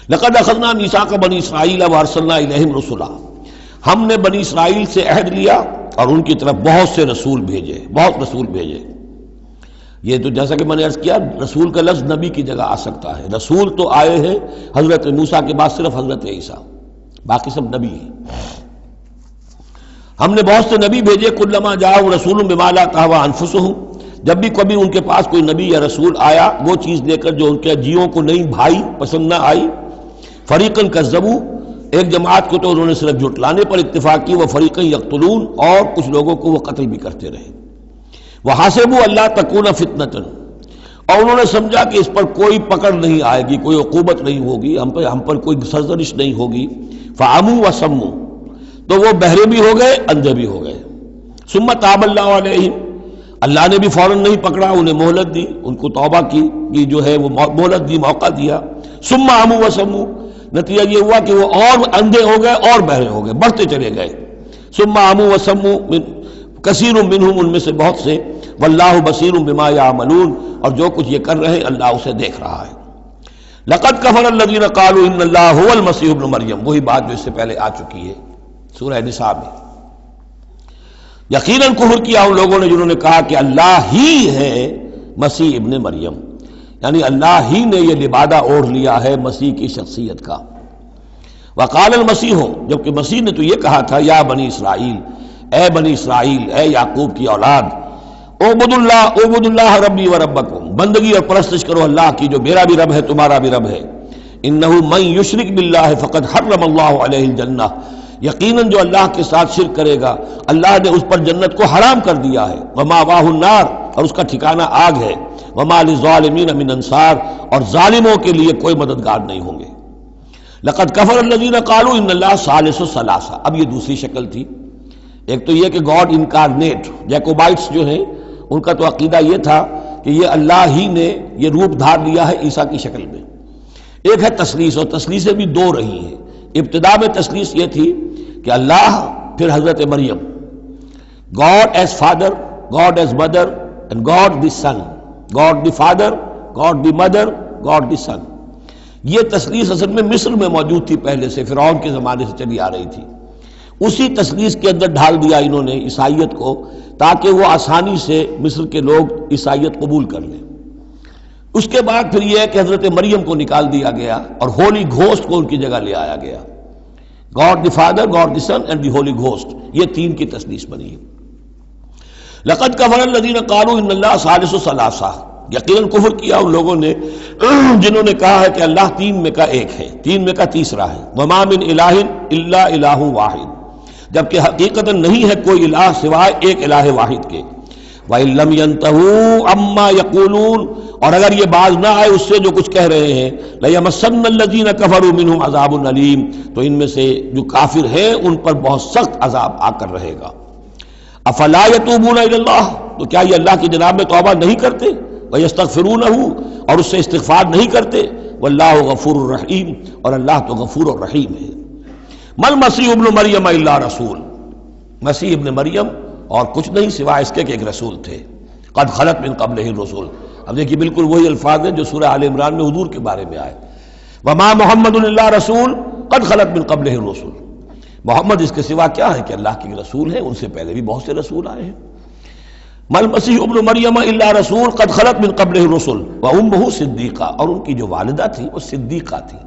لقد اخذنا میثاق بنی اسرائیل وارسلنا الیہم رسلا، ہم نے بنی اسرائیل سے عہد لیا اور ان کی طرف بہت سے رسول بھیجے، بہت رسول بھیجے۔ یہ تو جیسا کہ میں نے عرض کیا، رسول کا لفظ نبی کی جگہ آ سکتا ہے۔ رسول تو آئے ہیں حضرت موسیٰ کے بعد صرف حضرت عیسیٰ، باقی سب نبی ہیں۔ ہم نے بہت سے نبی بھیجے، کلما جاءہم رسول بما لا تہوی انفسہم، جب بھی کبھی ان کے پاس کوئی نبی یا رسول آیا وہ چیز لے کر جو ان کے جیوں کو نہیں بھائی، پسند نہ آئی، فریقاً کذبوا، ایک جماعت کو تو انہوں نے صرف جھٹلانے پر اتفاق کی، وہ فریقاً یقتلون، اور کچھ لوگوں کو وہ قتل بھی کرتے رہے۔ وحسبوا اللہ تکون فتنۃ، اور انہوں نے سمجھا کہ اس پر کوئی پکڑ نہیں آئے گی، کوئی عقوبت نہیں ہوگی، ہم پر کوئی سرزنش نہیں ہوگی۔ فعموا وصموا، تو وہ بہرے بھی ہو گئے، اندھے بھی ہو گئے۔ ثم تاب اللہ علیہم، اللہ نے بھی فوراً نہیں پکڑا، انہیں مہلت دی، ان کو توبہ کی جو ہے وہ مہلت دی، موقع دیا۔ ثم عموا وصموا، نتیجہ یہ ہوا کہ وہ اور اندھے ہو گئے اور بہرے ہو گئے، بڑھتے چلے گئے۔ ثم عموا وصموا کثیر منہم، ان میں سے بہت سے، واللہ بصیر بما یعملون، اور جو کچھ یہ کر رہے ہیں اللہ اسے دیکھ رہا ہے۔ لقد کفر الذین قالوا ان اللہ هو المسیح ابن مریم، وہی بات جو اس سے پہلے آ چکی ہے سورہ نساء میں۔ یقیناً کفر کیا ان لوگوں نے جنہوں نے کہا کہ اللہ ہی ہے مسیح ابن مریم، یعنی اللہ ہی نے یہ لبادہ اوڑھ لیا ہے مسیح کی شخصیت کا۔ وقال المسیح، جبکہ مسیح نے تو یہ کہا تھا، یا بنی اسرائیل، اے بنی اسرائیل، اے یعقوب کی اولاد، اعبدوا اللہ ربی و ربکم، بندگی اور پرستش کرو اللہ کی جو میرا بھی رب ہے تمہارا بھی رب ہے۔ انہ من یشرک باللہ فقد حرم اللہ علیہ الجنہ، یقیناً جو اللہ کے ساتھ شرک کرے گا اللہ نے اس پر جنت کو حرام کر دیا ہے۔ ومأواہ النار، اور اس کا ٹھکانہ آگ ہے۔ وما للظالمین من انصار، اور ظالموں کے لیے کوئی مددگار نہیں ہوں گے۔ لقد کفر الذین قالوا ان اللہ ثالث ثلاثہ، اب یہ دوسری شکل تھی۔ ایک تو یہ کہ گاڈ انکارنیٹ، جیکوبائٹس جو ہیں ان کا تو عقیدہ یہ تھا کہ یہ اللہ ہی نے یہ روپ دھار لیا ہے عیسیٰ کی شکل میں۔ ایک ہے تثلیث، اور تثلیثیں بھی دو رہی ہیں۔ ابتدا میں تثلیث یہ تھی کہ اللہ، پھر حضرت مریم، God is father, God is mother, and God the son, God the father, God the mother, God the son. یہ تثلیث اصل میں مصر میں موجود تھی پہلے سے، فرعون کے زمانے سے چلی آ رہی تھی۔ اسی تثلیث کے اندر ڈھال دیا انہوں نے عیسائیت کو، تاکہ وہ آسانی سے مصر کے لوگ عیسائیت قبول کر لیں۔ اس کے بعد پھر یہ ہے کہ حضرت مریم کو نکال دیا گیا اور ہولی گھوسٹ کو ان کی جگہ لے آیا گیا۔ God the father, God the Son and the Holy Ghost, یہ تین کی تثلیث بنی ہے۔ لقد کفر الذین قالوا ان اللہ ثالث ثلاثہ، یقیناً کفر کیا ان لوگوں نے جنہوں نے کہا ہے کہ اللہ تین میں کا ایک ہے، تین میں کا تیسرا ہے۔ وما من الہ الا الہ واحد، جبکہ حقیقتاً نہیں ہے کوئی الہ سوائے ایک الہ واحد کے۔ وَإِن لَّمْ يَنْتَهُوا عَمَّا يَقُولُونَ، اور اگر یہ باز نہ آئے اس سے جو کچھ کہہ رہے ہیں، لَيَمَسَّنَّ الَّذِينَ كَفَرُوا مِنْهُمْ عَذَابٌ أَلِيمٌ، تو ان میں سے جو کافر ہیں ان پر بہت سخت عذاب آ کر رہے گا۔ أَفَلَا يَتُوبُونَ إِلَى اللَّهِ، تو کیا یہ اللہ کی جناب میں توبہ نہیں کرتے؟ وَيَسْتَغْفِرُونَهُ، اور اس سے استغفار نہیں کرتے؟ وَاللَّهُ غَفُورٌ رَحِيمٌ، اور اللہ تو غفور اور رحیم ہے۔ مَا الْمَسِيحُ ابْنُ مَرْيَمَ إِلَّا رَسُولٌ، مسیح ابن مریم اور کچھ نہیں سوائے اس کے کہ ایک رسول تھے۔ قد خلت من قبلہ الرسل، اب دیکھیے بالکل وہی الفاظ ہیں جو سورہ آل عمران میں حضور کے بارے میں آئے، وما محمد الا رسول قد خلت من قبلہ الرسل، محمد اس کے سوا کیا ہے کہ اللہ کے رسول ہیں، ان سے پہلے بھی بہت سے رسول آئے ہیں۔ ما المسیح ابن مریم الا رسول قد خلت من قبلہ الرسل وامہ صدیقہ، اور ان کی جو والدہ تھی وہ صدیقہ تھی۔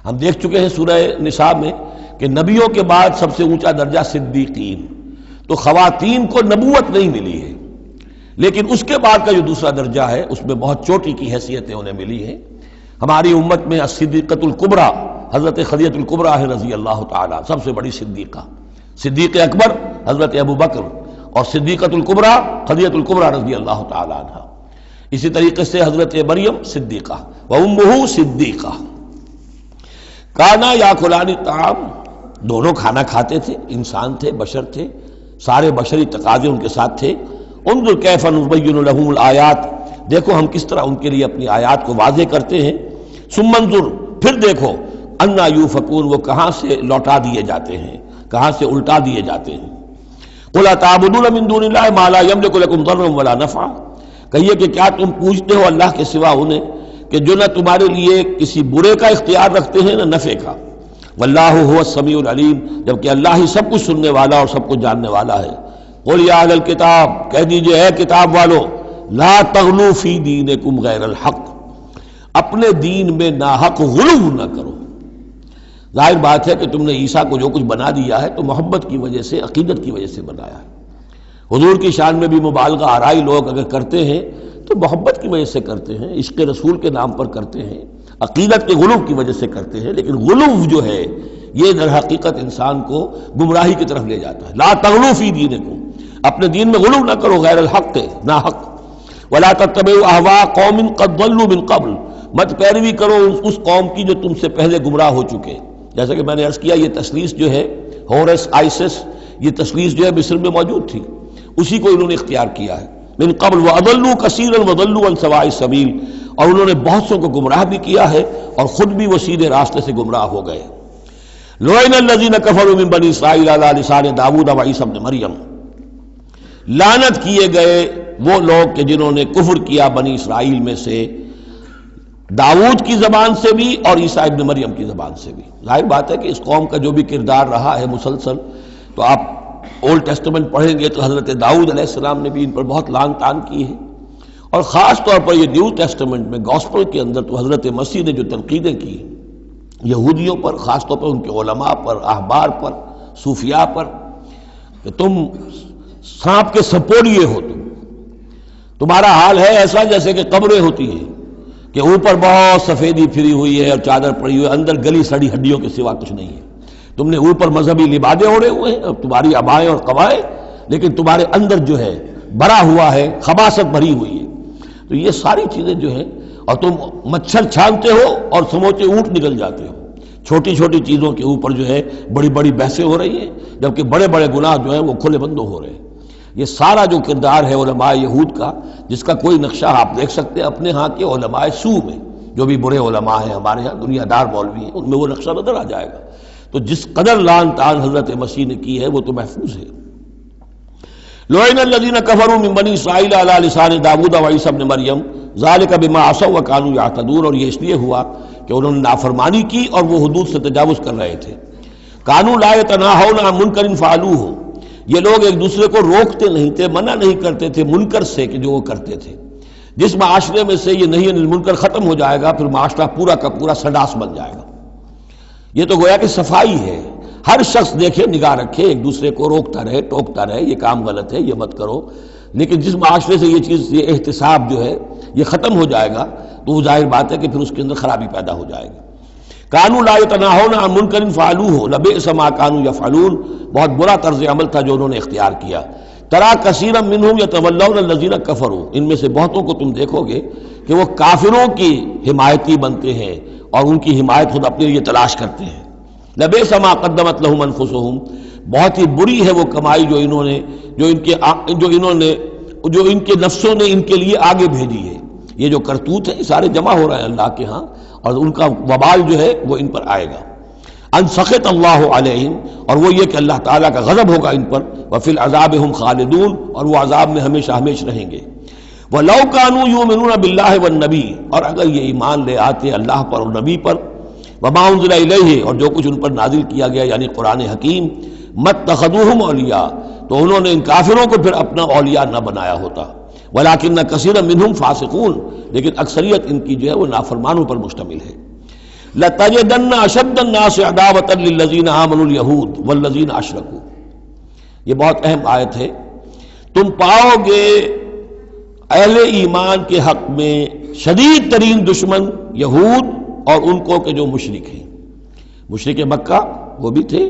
ہم دیکھ چکے ہیں سورہ نساء میں کہ نبیوں کے بعد سب سے اونچا درجہ صدیقین، تو خواتین کو نبوت نہیں ملی ہے، لیکن اس کے بعد کا جو دوسرا درجہ ہے اس میں بہت چوٹی کی حیثیتیں انہیں ملی ہیں۔ ہماری امت میں الصدیقۃ الکبریٰ حضرت خدیجہ الکبریٰ ہے رضی اللہ تعالیٰ، سب سے بڑی صدیقہ، صدیق اکبر حضرت ابو بکر، اور صدیقۃ الکبریٰ خدیجہ الکبریٰ رضی اللہ تعالیٰ عنہ۔ اسی طریقے سے حضرت مریم صدیقہ وامہ صدیقہ۔ کانا یاکلان الطعام، دونوں کھانا کھاتے تھے، انسان تھے، بشر تھے، سارے بشری تقاضے ان کے ساتھ تھے۔ انظر کیف نبین لہم الآیات، دیکھو ہم کس طرح ان کے لیے اپنی آیات کو واضح کرتے ہیں۔ ثم انظر، پھر دیکھو، انا یوفکون، وہ کہاں سے لوٹا دیے جاتے ہیں، کہاں سے الٹا دیے جاتے ہیں۔ قل اتعبدون من دون اللہ ما لا یملک لکم ضرا ولا نفعا، کہیے کہ کیا تم پوجتے ہو اللہ کے سوا انہیں کہ جو نہ تمہارے لیے کسی برے کا اختیار رکھتے ہیں نہ نفع کا. واللہ هو السمیع العلیم، جبکہ اللہ ہی سب کچھ سننے والا اور سب کچھ جاننے والا ہے. قل یا اہل الکتاب، کہہ دیجئے اے کتاب والو، لا تغلوا فی دینکم غیر الحق، اپنے دین میں ناحق غلو نہ کرو. ظاہر بات ہے کہ تم نے عیسیٰ کو جو کچھ بنا دیا ہے تو محبت کی وجہ سے، عقیدت کی وجہ سے بنایا ہے. حضور کی شان میں بھی مبالغہ آرائی لوگ اگر کرتے ہیں تو محبت کی وجہ سے کرتے ہیں، عشق رسول کے نام پر کرتے ہیں، عقیدت کے غلو کی وجہ سے کرتے ہیں. لیکن غلو جو ہے یہ در حقیقت انسان کو گمراہی کی طرف لے جاتا ہے. لا تغلوا فی دینکم، اپنے دین میں غلو نہ کرو غیر الحق، ناحق. ولا تتبعوا اهواء قوم قد ضلوا من قبل، مت پیروی کرو اس قوم کی جو تم سے پہلے گمراہ ہو چکے. جیسا کہ میں نے عرض کیا، یہ تثلیث جو ہے ہورس آئسس، یہ تثلیث جو ہے مصر میں موجود تھی، اسی کو انہوں نے اختیار کیا ہے. من قبل واضلوا كثيرا وضلوا عن سواء السبيل، اور انہوں نے بہت سو کو گمراہ بھی کیا ہے اور خود بھی وہ سیدھے راستے سے گمراہ ہو گئے. لعن الذين كفروا من بني اسرائيل على لسان داود وعيسى ابن مريم، لعنت کیے گئے وہ لوگ کہ جنہوں نے کفر کیا بنی اسرائیل میں سے داؤد کی زبان سے بھی اور عیسیٰ ابن مریم کی زبان سے بھی. ظاہر بات ہے کہ اس قوم کا جو بھی کردار رہا ہے مسلسل، تو آپ اولڈ ٹیسٹمنٹ پڑھیں گے تو حضرت داؤد علیہ السلام نے بھی ان پر بہت لعن طعن کی ہے، اور خاص طور پر یہ نیو ٹیسٹمنٹ میں گاسپل کے اندر تو حضرت مسیح نے جو تنقیدیں کی یہودیوں پر، خاص طور پر ان کے علماء پر، احبار پر، صوفیاء پر، کہ تم سانپ کے سپولیے ہو، تمہارا حال ہے ایسا جیسے کہ قبریں ہوتی ہیں کہ اوپر بہت سفیدی پھری ہوئی ہے اور چادر پڑی ہوئی ہے، اندر گلی سڑی ہڈیوں کے سوا کچھ نہیں ہے. تم نے اوپر مذہبی لبادے اوڑے ہوئے ہیں اور تمہاری ابائیں اور قوائیں، لیکن تمہارے اندر جو ہے بھرا ہوا ہے، خباثت بھری ہوئی ہے. تو یہ ساری چیزیں جو ہیں، اور تم مچھر چھانتے ہو اور سموچے اونٹ نکل جاتے ہو. چھوٹی چھوٹی چیزوں کے اوپر جو ہے بڑی بڑی بحثیں ہو رہی ہیں، جبکہ بڑے بڑے گناہ جو ہیں وہ کھلے بندوں ہو رہے ہیں. یہ سارا جو کردار ہے علماء یہود کا، جس کا کوئی نقشہ آپ دیکھ سکتے ہیں اپنے ہاں کے علماء سو میں، جو بھی برے علماء ہیں ہمارے ہاں، دنیا دار مولوی ہیں، ان میں وہ نقشہ نظر آ جائے گا. تو جس قدر لعن طعن حضرت مسیح نے کی ہے وہ تو محفوظ ہے. لعن الذین کفروا من بنی اسرائیل علی لسان داؤد وعیسی ابن مریم ذلک بما عصوا وکانوا یعتدون، اور یہ اس لیے ہوا کہ انہوں نے نافرمانی کی اور وہ حدود سے تجاوز کر رہے تھے. کانوا لا یتناہون عن منکر فعلوہ، یہ لوگ ایک دوسرے کو روکتے نہیں تھے، منع نہیں کرتے تھے منکر سے کہ جو وہ کرتے تھے. جس معاشرے میں سے یہ نہیں المنکر ختم ہو جائے گا، پھر معاشرہ پورا کا پورا سڈاس بن جائے گا. یہ تو گویا کہ صفائی ہے، ہر شخص دیکھے، نگاہ رکھے، ایک دوسرے کو روکتا رہے، ٹوکتا رہے، یہ کام غلط ہے، یہ مت کرو. لیکن جس معاشرے سے یہ چیز، یہ احتساب جو ہے یہ ختم ہو جائے گا تو وہ ظاہر بات ہے کہ پھر اس کے اندر خرابی پیدا ہو جائے گی. کانوا لا یتناہون عن منکر فعلوہ لبئس ما کانوا یفعلون، بہت برا طرز عمل تھا جو انہوں نے اختیار کیا. ترا کثیرا منہم یتولون الذین کفروا، ان میں سے بہتوں کو تم دیکھو گے کہ وہ کافروں کی حمایتی بنتے ہیں اور ان کی حمایت خود اپنے لیے تلاش کرتے ہیں. لبئس ما قدمت لہم انفسہم، بہت ہی بری ہے وہ کمائی جو ان کے نفسوں نے ان کے لیے آگے بھیجی ہے. یہ جو کرتوت ہے سارے جمع ہو رہے ہیں اللہ کے ہاں، اور ان کا وبال جو ہے وہ ان پر آئے گا. ان سخط اللہ علیہم، اور وہ یہ کہ اللہ تعالیٰ کا غضب ہوگا ان پر. وفی العذاب ہم خالدون، اور وہ عذاب میں ہمیشہ ہمیش رہیں گے. وَلَوْ كَانُوا يُؤْمِنُونَ بِاللَّهِ وَالنَّبِيِّ، اور اگر یہ ایمان لے آتے اللہ پر اور نبی پر، وَمَا أُنزِلَ إِلَيْهِ، اور جو کچھ ان پر نازل کیا گیا یعنی قرآن حکیم، مَتَّخَذُوهُمْ أَوْلِيَاءَ، تو انہوں نے ان کافروں کو پھر اپنا اولیاء نہ بنایا ہوتا. وَلَكِنَّ كَثِيرًا مِّنْهُمْ فَاسِقُونَ، لیکن اکثریت ان کی جو ہے وہ نافرمانوں پر مشتمل ہے. لَتَجِدَنَّ أَشَدَّ النَّاسِ عَدَاوَةً لِلَّذِينَ آمَنُوا الْيَهُودَ وَالَّذِينَ أَشْرَكُوا، یہ بہت اہم آیت ہے. تم پاؤ گے اہل ایمان کے حق میں شدید ترین دشمن یہود اور ان کو کہ جو مشرک ہیں. مشرک مکہ وہ بھی تھے،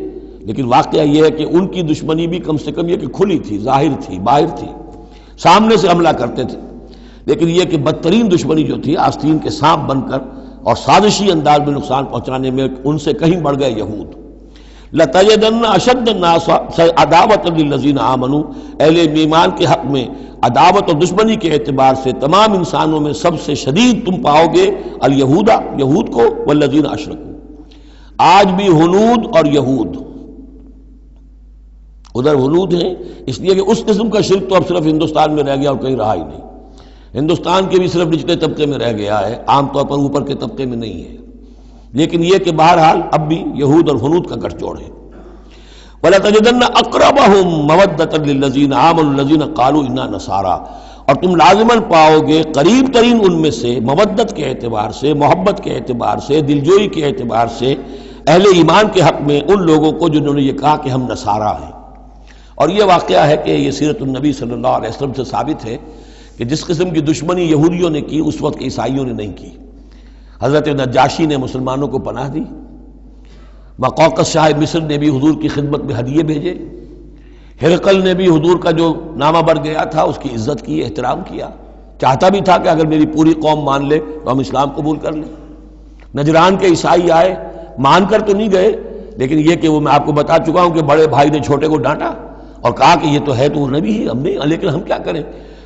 لیکن واقعہ یہ ہے کہ ان کی دشمنی بھی کم سے کم یہ کہ کھلی تھی، ظاہر تھی، باہر تھی، سامنے سے حملہ کرتے تھے. لیکن یہ کہ بدترین دشمنی جو تھی آستین کے سانپ بن کر اور سازشی انداز میں نقصان پہنچانے میں ان سے کہیں بڑھ گئے یہود. لَتَجِدَنَّ أَشَدَّ النَّاسِ عَدَاوَةً لِلَّذِينَ آمَنُوا، اہل ایمان کے حق میں عداوت اور دشمنی کے اعتبار سے تمام انسانوں میں سب سے شدید تم پاؤ گے الیہود، یہود کو، والذین اشرکوا. آج بھی ہنود اور یہود، ادھر ہنود ہیں اس لیے کہ اس قسم کا شرک تو اب صرف ہندوستان میں رہ گیا اور کہیں رہا ہی نہیں. ہندوستان کے بھی صرف نچلے طبقے میں رہ گیا ہے، عام طور پر اوپر کے طبقے میں نہیں ہے، لیکن یہ کہ بہرحال اب بھی یہود اور ہنود کا گٹھ جوڑ ہے۔ وَلَتَجِدَنَّ أَقْرَبَهُمْ مَوَدَّةً لِلَّذِينَ آمَنُوا الَّذِينَ قَالُوا إِنَّا نَصَارَىٰ، اور تم لازماً پاؤ گے قریب ترین ان میں سے، مودت کے اعتبار سے، محبت کے اعتبار سے، دلجوئی کے اعتبار سے، اہل ایمان کے حق میں ان لوگوں کو جنہوں نے یہ کہا کہ ہم نصارہ ہیں۔ اور یہ واقعہ ہے کہ یہ سیرت النبی صلی اللہ علیہ وسلم سے ثابت ہے کہ جس قسم کی دشمنی یہودیوں نے کی اس وقت عیسائیوں نے نہیں کی۔ حضرت نجاشی نے مسلمانوں کو پناہ دی، مقوقس شاہ مصر نے بھی حضور کی خدمت میں ہدیے بھیجے، ہرقل نے بھی حضور کا جو نامہ بڑھ گیا تھا اس کی عزت کی، احترام کیا، چاہتا بھی تھا کہ اگر میری پوری قوم مان لے تو ہم اسلام قبول کر لیں۔ نجران کے عیسائی آئے، مان کر تو نہیں گئے، لیکن یہ کہ وہ میں آپ کو بتا چکا ہوں کہ بڑے بھائی نے چھوٹے کو ڈانٹا اور کہا کہ یہ تو ہے تو وہ نبی ہی، ہم نہیں، لیکن ہم کیا کریں،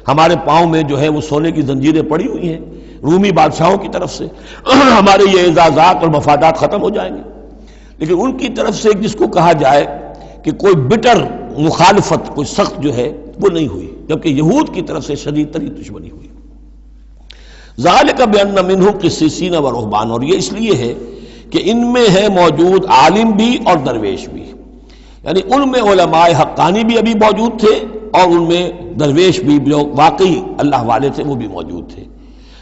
ہمارے پاؤں میں جو ہے وہ سونے کی زنجیریں پڑی ہوئی ہیں رومی بادشاہوں کی طرف سے، ہمارے یہ اعزازات اور مفادات ختم ہو جائیں گے۔ لیکن ان کی طرف سے جس کو کہا جائے کہ کوئی بٹر مخالفت، کوئی سخت جو ہے وہ نہیں ہوئی، جبکہ یہود کی طرف سے شدید ترین دشمنی ہوئی۔ ذالک بان منہم قسیسین و رہبان، اور یہ اس لیے ہے کہ ان میں ہے موجود عالم بھی اور درویش بھی، یعنی ان میں علماء حقانی بھی ابھی موجود تھے اور ان میں درویش بھی جو واقعی اللہ والے تھے وہ بھی موجود تھے۔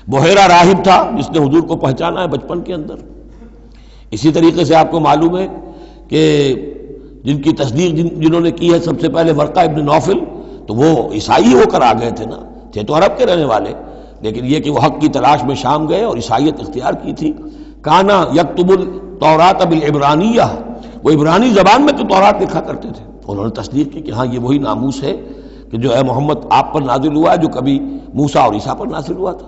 بحیرہ راہب تھا جس نے حضور کو پہچانا ہے بچپن کے اندر۔ اسی طریقے سے آپ کو معلوم ہے کہ جن کی تصدیق جنہوں نے کی ہے سب سے پہلے ورقہ ابن نوفل، تو وہ عیسائی ہو کر آ گئے تھے نا، تھے تو عرب کے رہنے والے، لیکن یہ کہ وہ حق کی تلاش میں شام گئے اور عیسائیت اختیار کی تھی۔ کانا یکتب التوراۃ بالعبرانیہ، وہ عبرانی زبان میں تو تورات لکھا کرتے تھے، انہوں نے تصدیق کی کہ ہاں یہ وہی ناموس ہے کہ جو ہے محمد آپ پر نازل ہوا ہے، جو کبھی موسیٰ اور عیسیٰ پر نازل ہوا تھا۔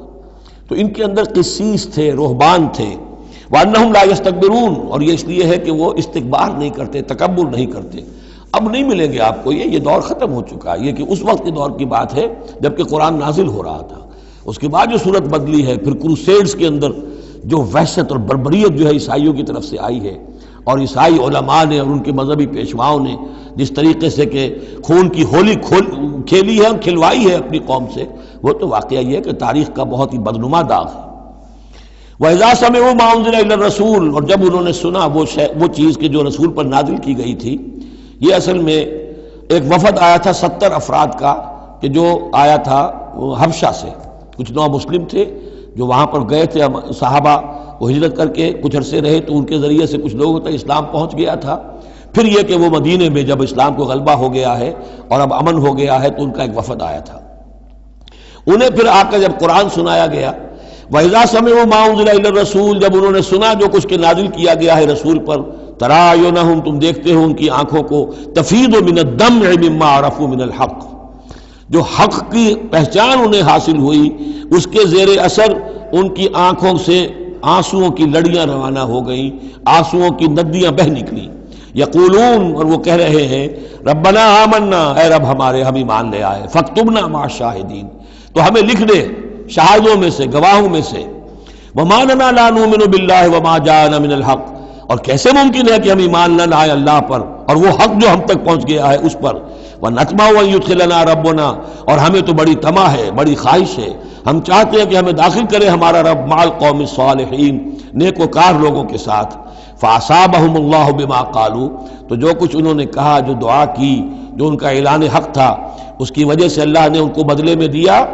تو ان کے اندر قسیس تھے، رہبان تھے، وَأَنَّهُمْ لَا يَسْتَكْبِرُونَ، اور یہ اس لیے ہے کہ وہ استکبار نہیں کرتے، تکبر نہیں کرتے۔ اب نہیں ملیں گے آپ کو یہ دور ختم ہو چکا ہے، یہ کہ اس وقت کے دور کی بات ہے جبکہ قرآن نازل ہو رہا تھا۔ اس کے بعد جو صورت بدلی ہے، پھر کروسیڈز کے اندر جو وحشت اور بربریت جو ہے عیسائیوں کی طرف سے آئی ہے، اور عیسائی علماء نے اور ان کے مذہبی پیشواؤں نے جس طریقے سے کہ خون کی ہولی کھیلی ہے اور کھلوائی ہے اپنی قوم سے، وہ تو واقعہ یہ ہے کہ تاریخ کا بہت ہی بدنما داغ ہے۔ وَإِذَا سَمِعُوا مَا أُنزِلَ إِلَى الرَّسُولِ، اور جب انہوں نے سنا وہ چیز کہ جو رسول پر نازل کی گئی تھی۔ یہ اصل میں ایک وفد آیا تھا 70 افراد کا، کہ جو آیا تھا حبشہ سے، کچھ نو مسلم تھے جو وہاں پر گئے تھے، صحابہ وہ ہجرت کر کے کچھ عرصے رہے تو ان کے ذریعے سے کچھ لوگوں تک اسلام پہنچ گیا تھا۔ پھر یہ کہ وہ مدینے میں جب اسلام کو غلبہ ہو گیا ہے اور اب امن ہو گیا ہے تو ان کا ایک وفد آیا تھا۔ انہیں پھر آ کر جب قرآن سنایا گیا، وَإِذَا سَمِعُوا مَا أُنزِلَ إِلَى الرَّسُولِ، جب انہوں نے سنا جو کچھ کہ نازل کیا گیا ہے رسول پر، تَرَىٰ أَعْيُنَهُمْ، تم دیکھتے ہو ان کی آنکھوں کو، تَفِيضُ مِنَ الدَّمْعِ مِمَّا عَرَفُوا مِنَ الْحَقِّ، جو حق کی پہچان انہیں حاصل ہوئی اس کے زیر اثر ان کی آنکھوں سے آنسوؤں کی لڑیاں روانہ ہو گئیں، آنسوؤں کی ندیاں بہہ نکلیں۔ یقولون، اور وہ کہہ رہے ہیں، ربنا آمنا، اے رب ہمارے ہم ایمان لے آئے، فاکتبنا مع الشاہدین، تو ہمیں لکھ دے شاہدوں میں سے، گواہوں میں سے۔ وما لنا لا نؤمن باللہ وما جاءنا من الحق، اور کیسے ممکن ہے کہ ہم ایمان نہ لائیں اللہ پر اور وہ حق جو ہم تک پہنچ گیا ہے اس پر۔ وَنَطْمَعُ أَن يُدْخِلَنَا رَبُّنَا، اور ہمیں تو بڑی طمع ہے، بڑی خواہش ہے، ہم چاہتے ہیں کہ ہمیں داخل کرے ہمارا رب مع القوم الصالحین، نیک وکار لوگوں کے ساتھ۔ فَأَصَابَهُمُ اللَّهُ بِمَا قَالُوا، تو جو کچھ انہوں نے کہا، جو دعا کی، جو ان کا اعلان حق تھا، اس کی وجہ سے اللہ نے ان کو بدلے میں دیا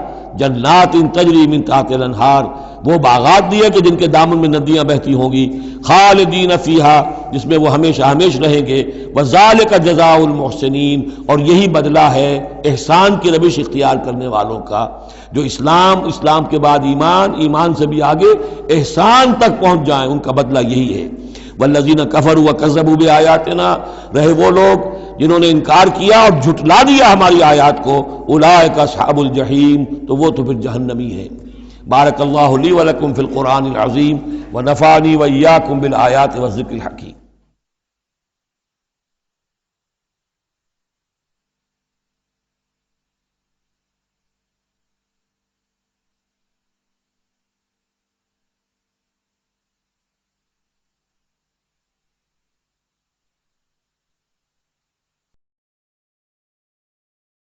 جنات تجری من تحت الانہار، وہ باغات دیے کہ جن کے دامن میں ندیاں بہتی ہوں گی، خالدین فیہا، جس میں وہ ہمیشہ ہمیش رہیں گے، وذالک جزاء المحسنین، اور یہی بدلہ ہے احسان کی روش اختیار کرنے والوں کا، جو اسلام کے بعد ایمان سے بھی آگے احسان تک پہنچ جائیں، ان کا بدلہ یہی ہے۔ والذین کفروا وکذبوا بآیاتنا، رہے وہ لوگ جنہوں نے انکار کیا اور جھٹلا دیا ہماری آیات کو، اولئک اصحاب الجحیم، تو وہ تو پھر جہنمی ہے۔ بارک اللہ لی ولکم فی القرآن العظیم ونفعنی وإیاکم بالآیات والذکر الحکیم۔